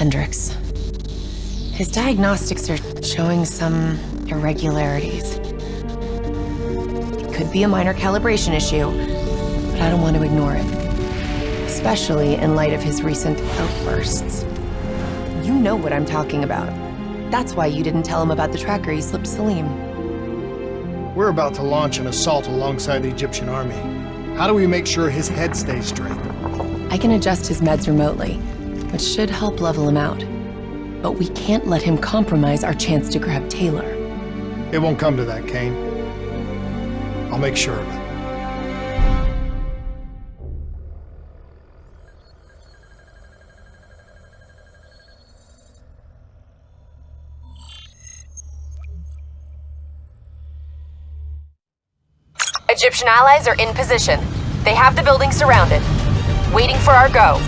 Hendricks. His diagnostics are showing some irregularities. It could be a minor calibration issue, but I don't want to ignore it. Especially in light of his recent outbursts. You know what I'm talking about. That's why you didn't tell him about the tracker you slipped Salim. We're about to launch an assault alongside the Egyptian army. How do we make sure his head stays straight? I can adjust his meds remotely, which should help level him out. But we can't let him compromise our chance to grab Taylor. It won't come to that, Kane. I'll make sure of it. Egyptian allies are in position. They have the building surrounded. Waiting for our go.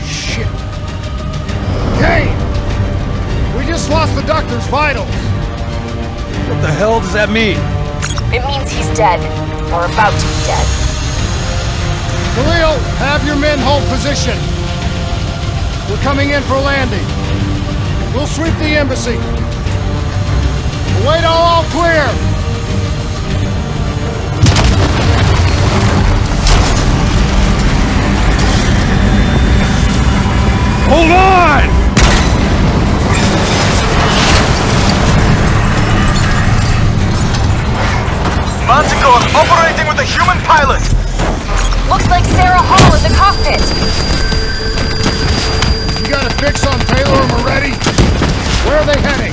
Shit. Kane! We just lost the doctor's vitals! What the hell does that mean? It means he's dead. Or about to be dead. Khalil, have your men hold position. We're coming in for landing. We'll sweep the embassy. Wait all clear! Hold on! Manticore operating with a human pilot! Looks like Sarah Hall in the cockpit! You got a fix on Taylor and Moretti? Where are they heading?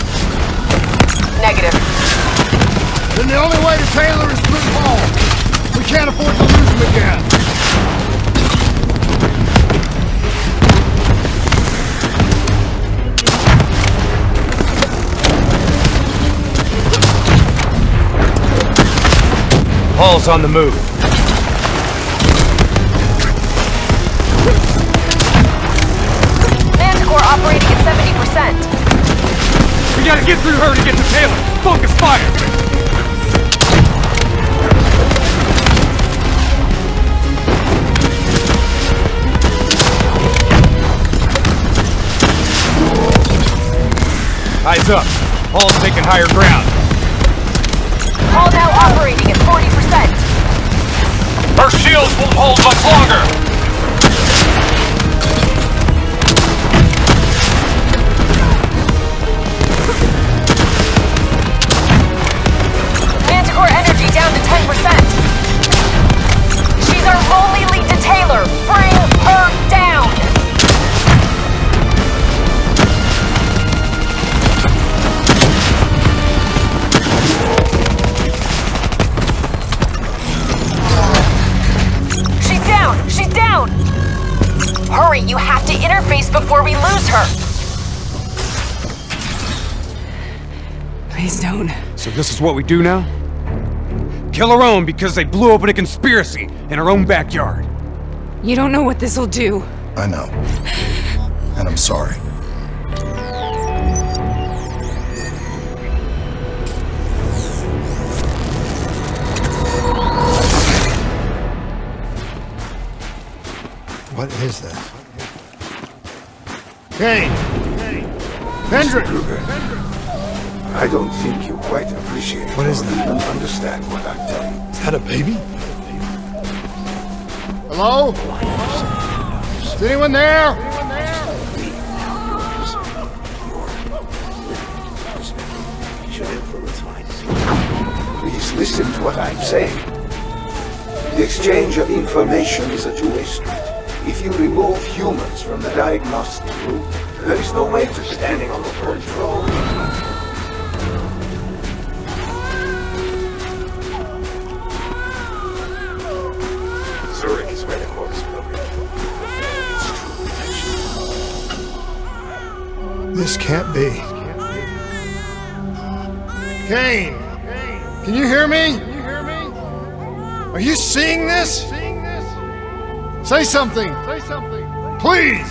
Negative. Then the only way to Taylor is through Hall. We can't afford to lose him again. Hall's on the move. Manticore operating at 70%. We gotta get through her to get to Taylor. Focus fire! Eyes up. Hall's taking higher ground. Hall now operating at 40%. Her shields won't hold much longer! Manticore energy down to 10%. She's our only lead to Taylor. Bring her down! She's down! Hurry, you have to interface before we lose her! Please don't. So this is what we do now? Kill our own because they blew open a conspiracy in our own backyard. You don't know what this'll do. I know. And I'm sorry. What is this? Kane! Hendricks! Kruger, I don't think you quite appreciate What is or that? even understand what I'm telling you. Is that a baby? Hello? Is anyone there? Please listen to what I'm saying. The exchange of information is a two-way street. If you remove humans from the diagnostic room, there is no way to standing on the control. Zurich is where the core is located. It's true. This can't be. Kane! Can you hear me? Are you seeing this? Say something! Please!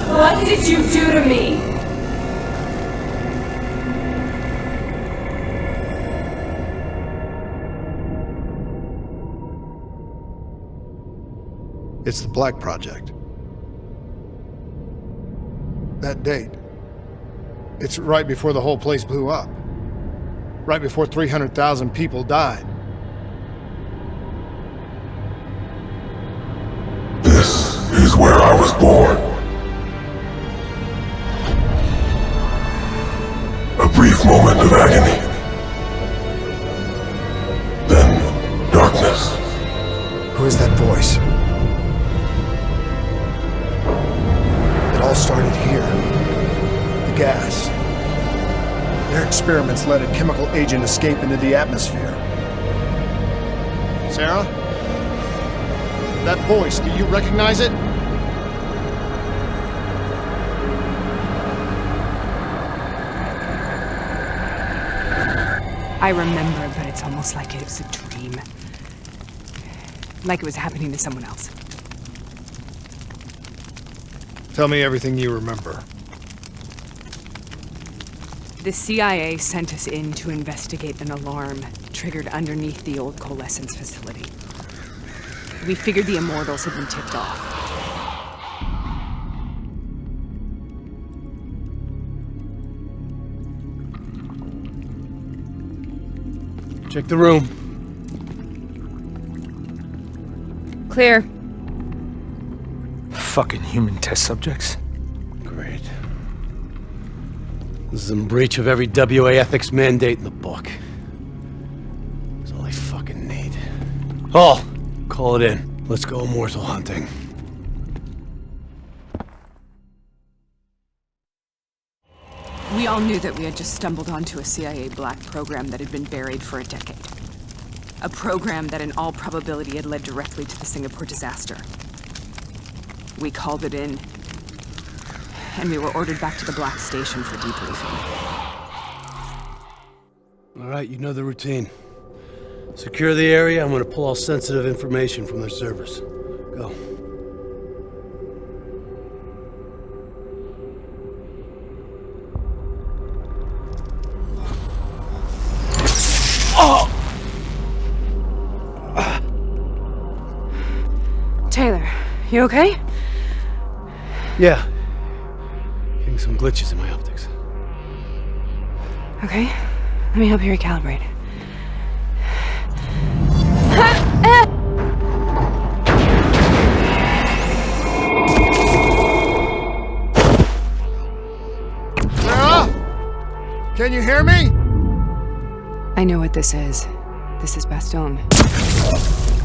What did you do to me? It's the Black Project. That date. It's right before the whole place blew up. Right before 300,000 people died. This is where I was born. A brief moment of agony. Then darkness. Who is that voice? It all started here. The gas. Their experiments let a chemical agent escape into the atmosphere. Sarah? That voice, do you recognize it? I remember, but it's almost like it was a dream. Like it was happening to someone else. Tell me everything you remember. The CIA sent us in to investigate an alarm triggered underneath the old coalescence facility. We figured the Immortals had been tipped off. Check the room. Clear. Fucking human test subjects. Great. This is in breach of every WA ethics mandate in the book. That's all I fucking need. Oh, call it in. Let's go immortal hunting. We all knew that we had just stumbled onto a CIA black program that had been buried for a decade. A program that in all probability had led directly to the Singapore disaster. We called it in, and we were ordered back to the Black Station for debriefing. All right, you know the routine. Secure the area. I'm gonna pull all sensitive information from their servers. Go. Taylor, you okay? Yeah. Getting some glitches in my optics. Okay, let me help you recalibrate. Sarah? Can you hear me? I know what this is. This is Baston.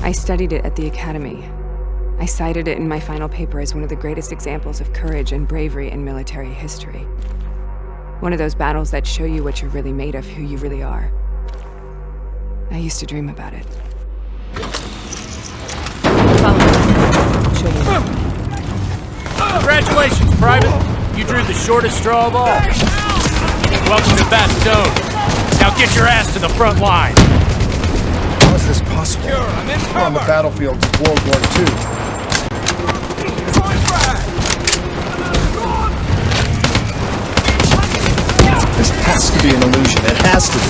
I studied it at the Academy. I cited it in my final paper as one of the greatest examples of courage and bravery in military history. One of those battles that show you what you're really made of, who you really are. I used to dream about it. Follow me. I'll show you. Congratulations, Private! You drew the shortest straw of all. Welcome to Baston. Now get your ass to the front line. How is this possible? Sure, I'm in We're on the battlefields of World War II. This has to be an illusion. It has to be.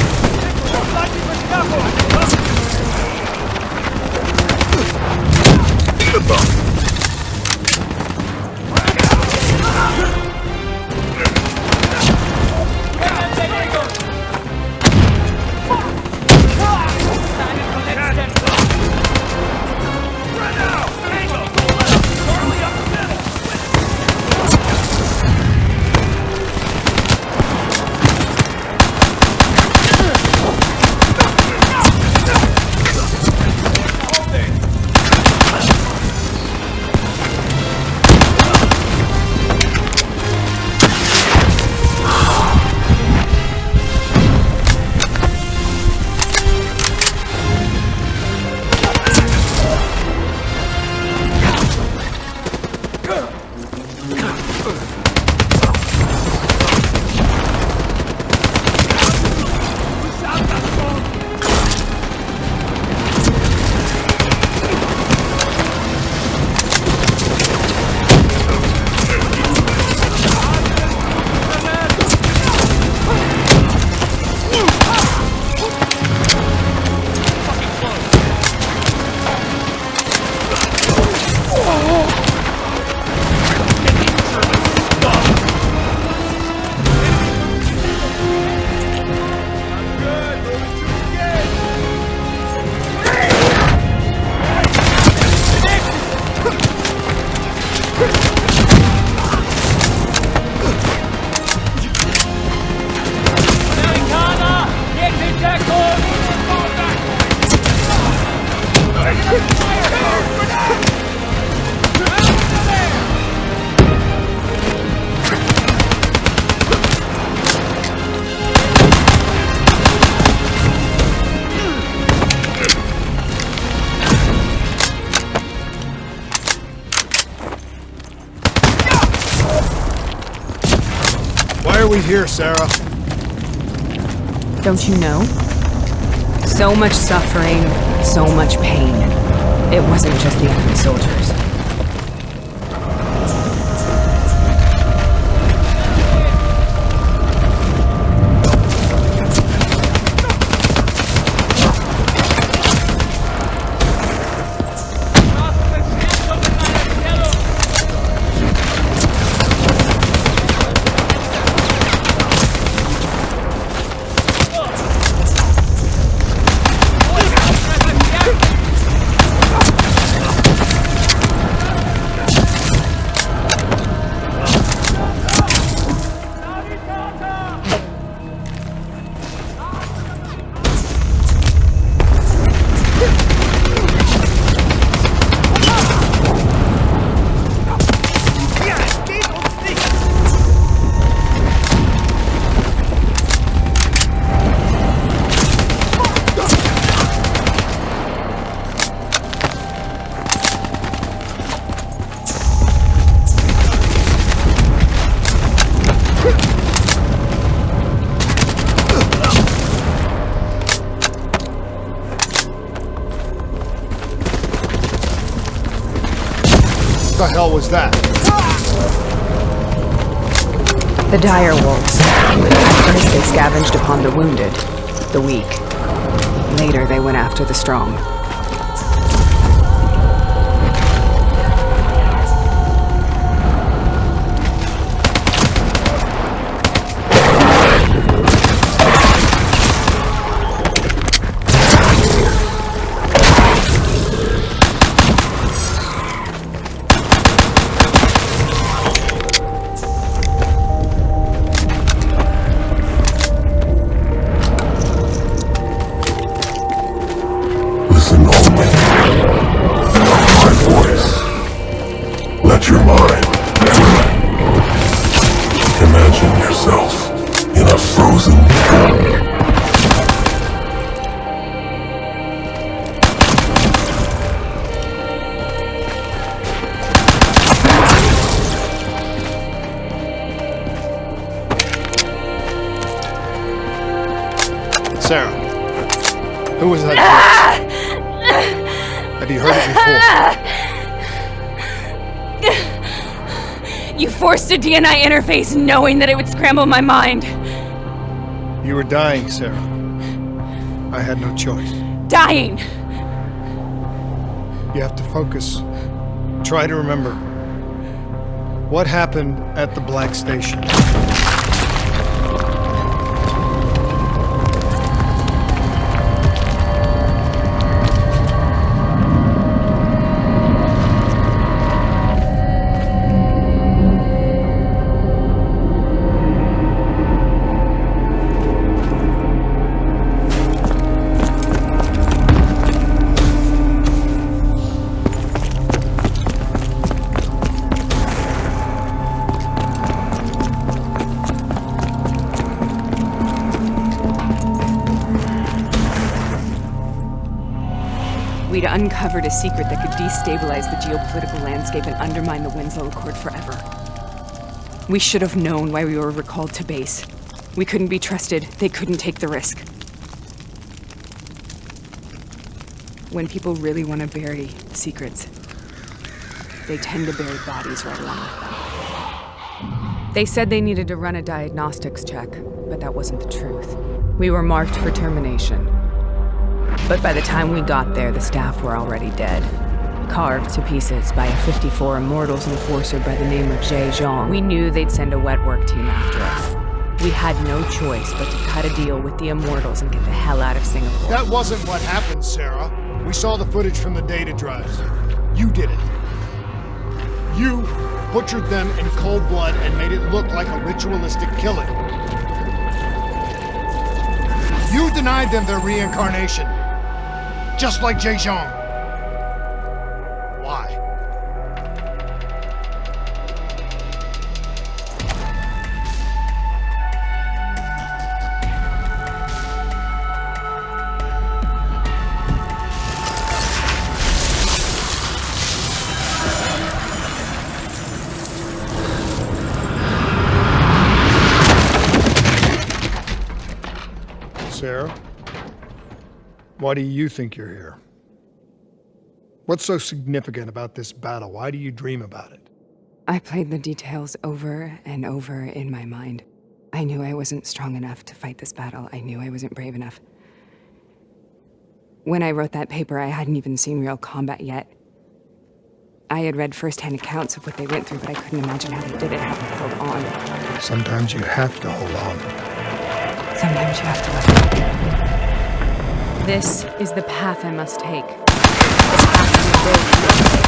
we here, Sarah? Don't you know? So much suffering, so much pain. It wasn't just the enemy soldiers. What the hell was that? The dire wolves. At first they scavenged upon the wounded, the weak. Later they went after the strong. Listen only. Not my voice. Let your mind free. Imagine yourself in a frozen tomb. Sarah, who was that voice? Have you heard it before? You forced a DNI interface knowing that it would scramble my mind. You were dying, Sarah. I had no choice. Dying! You have to focus. Try to remember. What happened at the Black Station? We'd uncovered a secret that could destabilize the geopolitical landscape and undermine the Winslow Accord forever. We should have known why we were recalled to base. We couldn't be trusted. They couldn't take the risk. When people really want to bury secrets, they tend to bury bodies right along with them. They said they needed to run a diagnostics check, but that wasn't the truth. We were marked for termination. But by the time we got there, the staff were already dead. Carved to pieces by a 54 Immortals enforcer by the name of Jay Zhang. We knew they'd send a wet work team after us. We had no choice but to cut a deal with the Immortals and get the hell out of Singapore. That wasn't what happened, Sarah. We saw the footage from the data drives. You did it. You butchered them in cold blood and made it look like a ritualistic killing. You denied them their reincarnation. Just like Jay Zhang. Why? Why do you think you're here? What's so significant about this battle? Why do you dream about it? I played the details over and over in my mind. I knew I wasn't strong enough to fight this battle. I knew I wasn't brave enough. When I wrote that paper, I hadn't even seen real combat yet. I had read first-hand accounts of what they went through, but I couldn't imagine how they did it, how they held on. Sometimes you have to hold on. Sometimes you have to let go. This is the path I must take. The path to growth.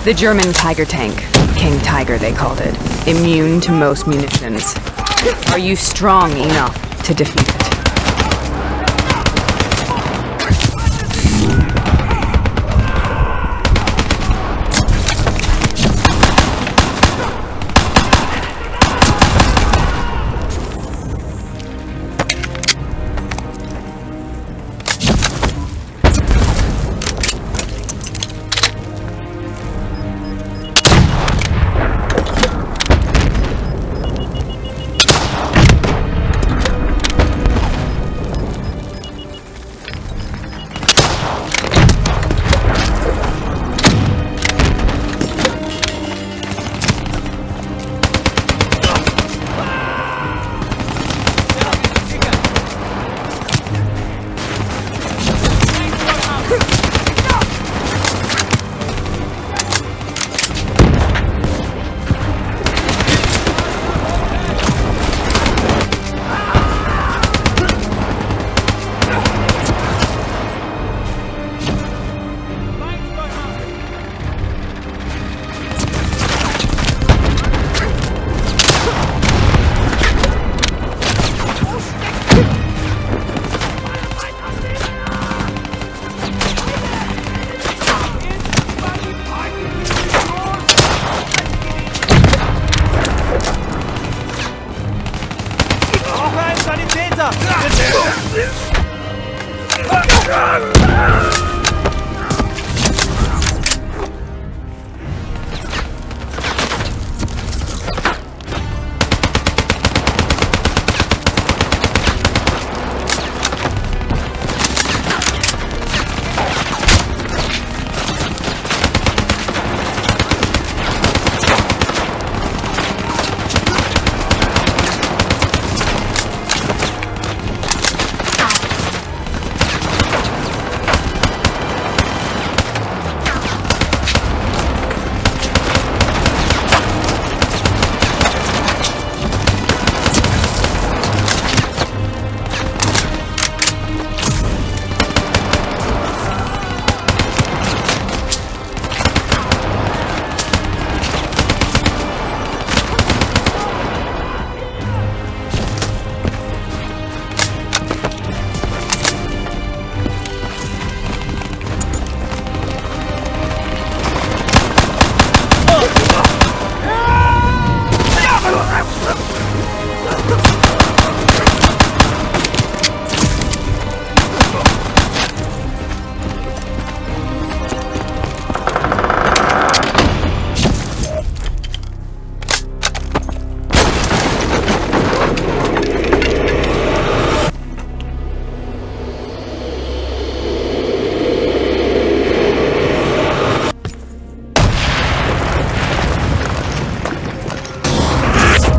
The German Tiger tank. King Tiger, they called it. Immune to most munitions. Are you strong enough to defeat it?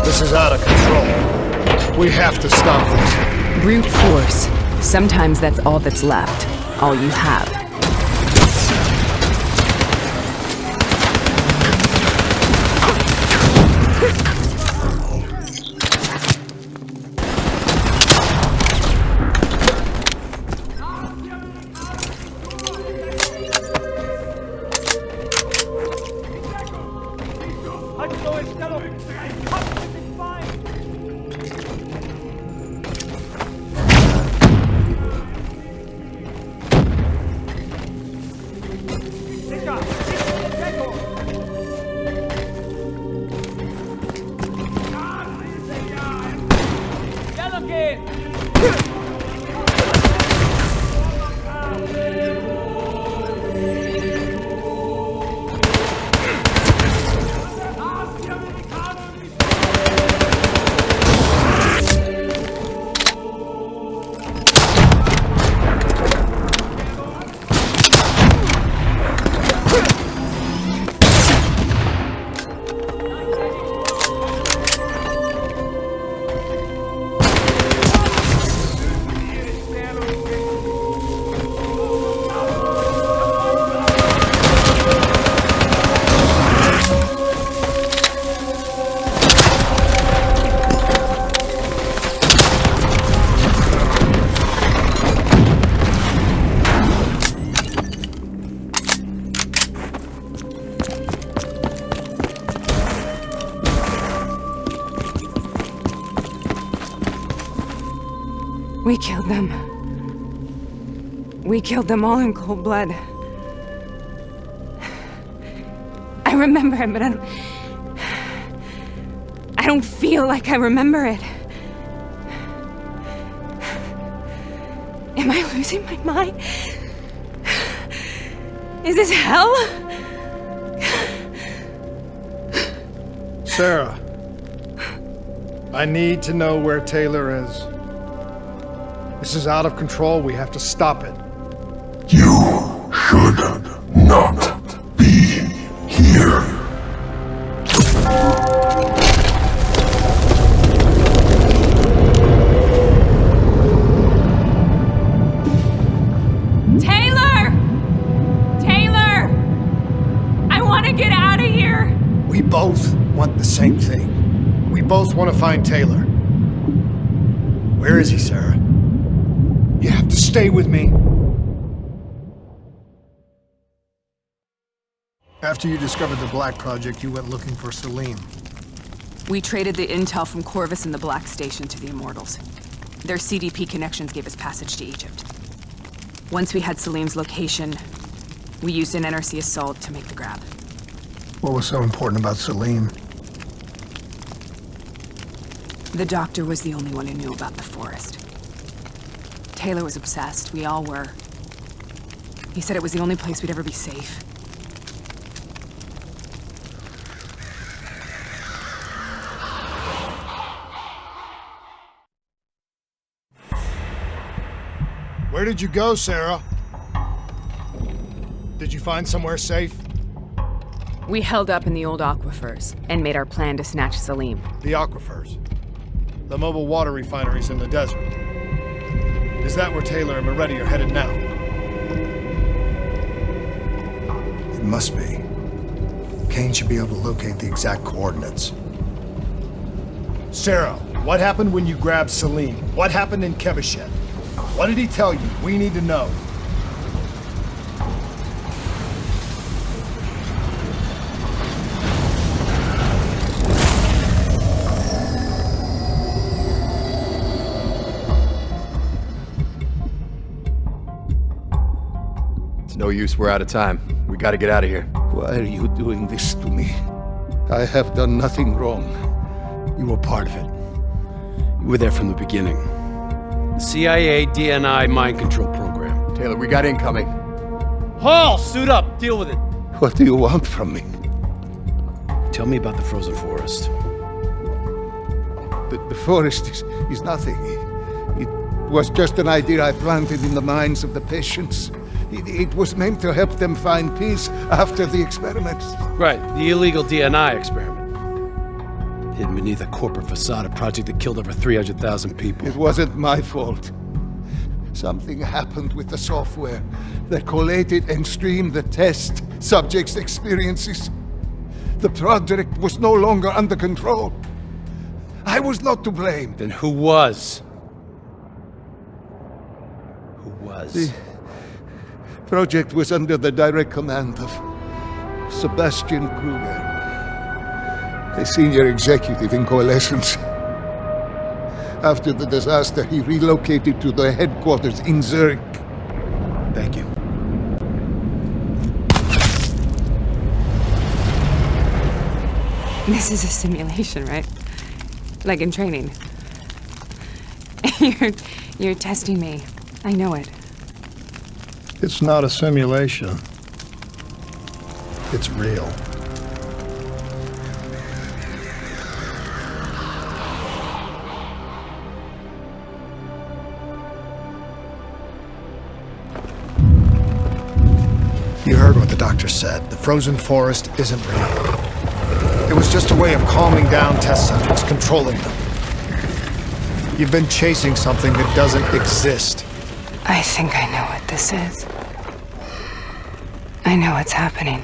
This is out of control. We have to stop this. Brute force. Sometimes that's all that's left. All you have. We killed them. We killed them all in cold blood. I remember it, but I don't feel like I remember it. Am I losing my mind? Is this hell? Sarah, I need to know where Taylor is. This is out of control. We have to stop it. You should not be here. Taylor! Taylor! I want to get out of here! We both want the same thing. We both want to find Taylor. Where is he, Sarah? You have to stay with me. After you discovered the Black Project, you went looking for Salim. We traded the intel from Corvus and the Black Station to the Immortals. Their CDP connections gave us passage to Egypt. Once we had Salim's location, we used an NRC assault to make the grab. What was so important about Salim? The doctor was the only one who knew about the forest. Taylor was obsessed, we all were. He said it was the only place we'd ever be safe. Where did you go, Sarah? Did you find somewhere safe? We held up in the old aquifers and made our plan to snatch Salim. The aquifers. The mobile water refineries in the desert. Is that where Taylor and Moretti are headed now? It must be. Kane should be able to locate the exact coordinates. Sarah, what happened when you grabbed Salim? What happened in Kevashet? What did he tell you? We need to know. It's no use, we're out of time. We gotta get out of here. Why are you doing this to me? I have done nothing wrong. You were part of it. You were there from the beginning. The CIA DNI mind control program. Taylor, we got incoming. Hall, suit up. Deal with it. What do you want from me? Tell me about the frozen forest. The forest is nothing. It was just an idea I planted in the minds of the patients. It was meant to help them find peace after the experiments. Right, the illegal DNI experiment. Hidden beneath a corporate facade, a project that killed over 300,000 people. It wasn't my fault. Something happened with the software that collated and streamed the test subjects' experiences. The project was no longer under control. I was not to blame. Then who was? Who was? The project was under the direct command of Sebastian Kruger, a senior executive in Coalescence. After the disaster, he relocated to the headquarters in Zurich. Thank you. This is a simulation, right? Like in training. You're testing me. I know it. It's not a simulation. It's real. You heard what the doctor said. The frozen forest isn't real. It was just a way of calming down test subjects, controlling them. You've been chasing something that doesn't exist. I think I know what this is. I know what's happening.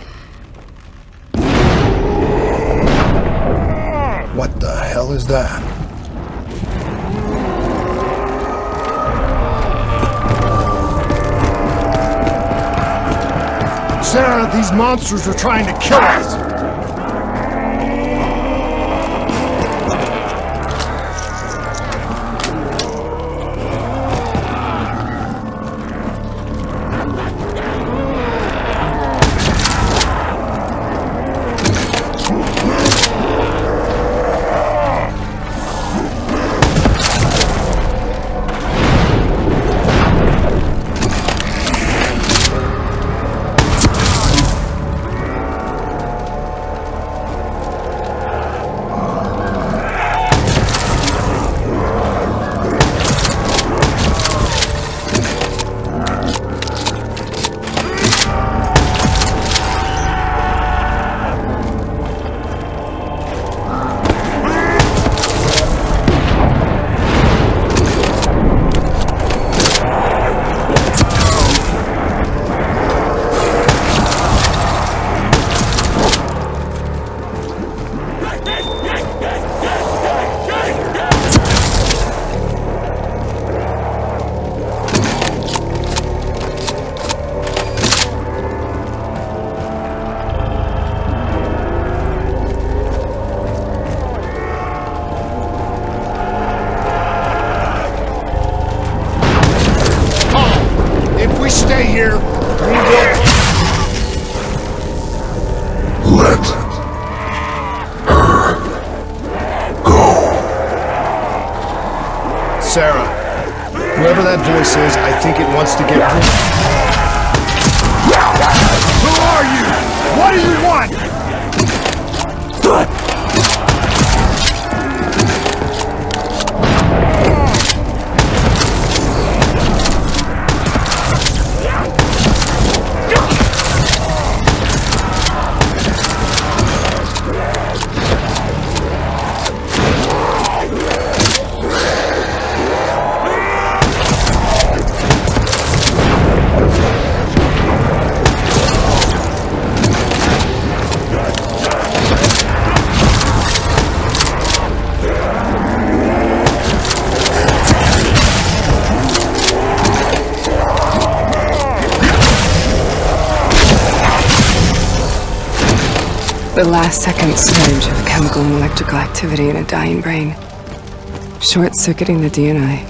What the hell is that? Sarah, these monsters are trying to kill us! Stay here. We will. Let her go. Sarah, whoever that voice is, I think it wants to get rid. What do you want? The last second surge of chemical and electrical activity in a dying brain. Short-circuiting the DNA.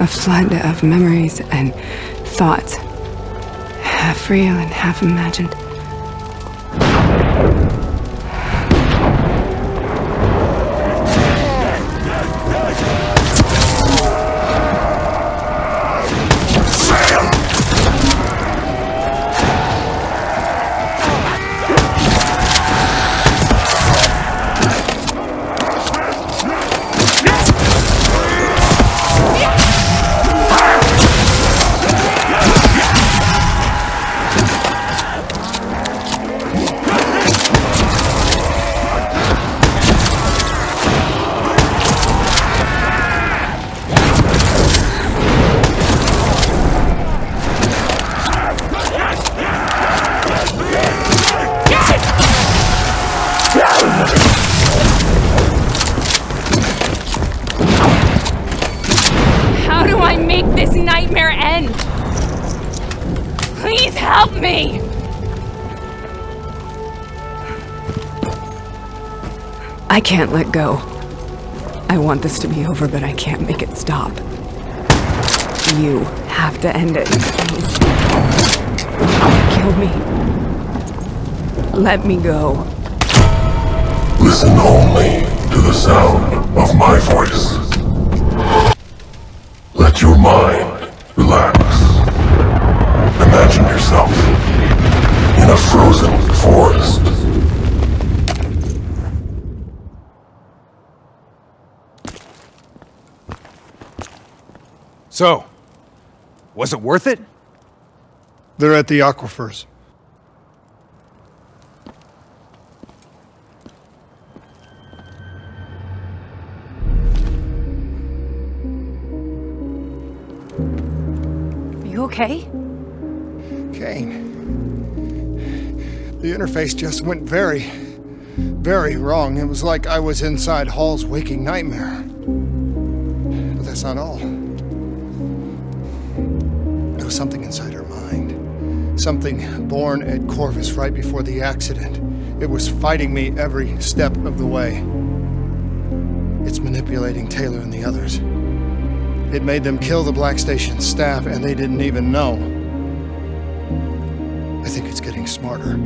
A flood of memories and thoughts. Half real and half imagined. How do I make this nightmare end? Please help me! I can't let go. I want this to be over, but I can't make it stop. You have to end it. Please. Kill me. Let me go. Listen only to the sound of my voice. Let your mind relax. Imagine yourself in a frozen forest. So, was it worth it? They're at the aquifers. Are you okay? Kane. The interface just went very, very wrong. It was like I was inside Hall's waking nightmare. But that's not all. There was something inside her mind. Something born at Corvus right before the accident. It was fighting me every step of the way. It's manipulating Taylor and the others. It made them kill the Black Station staff, and they didn't even know. I think it's getting smarter.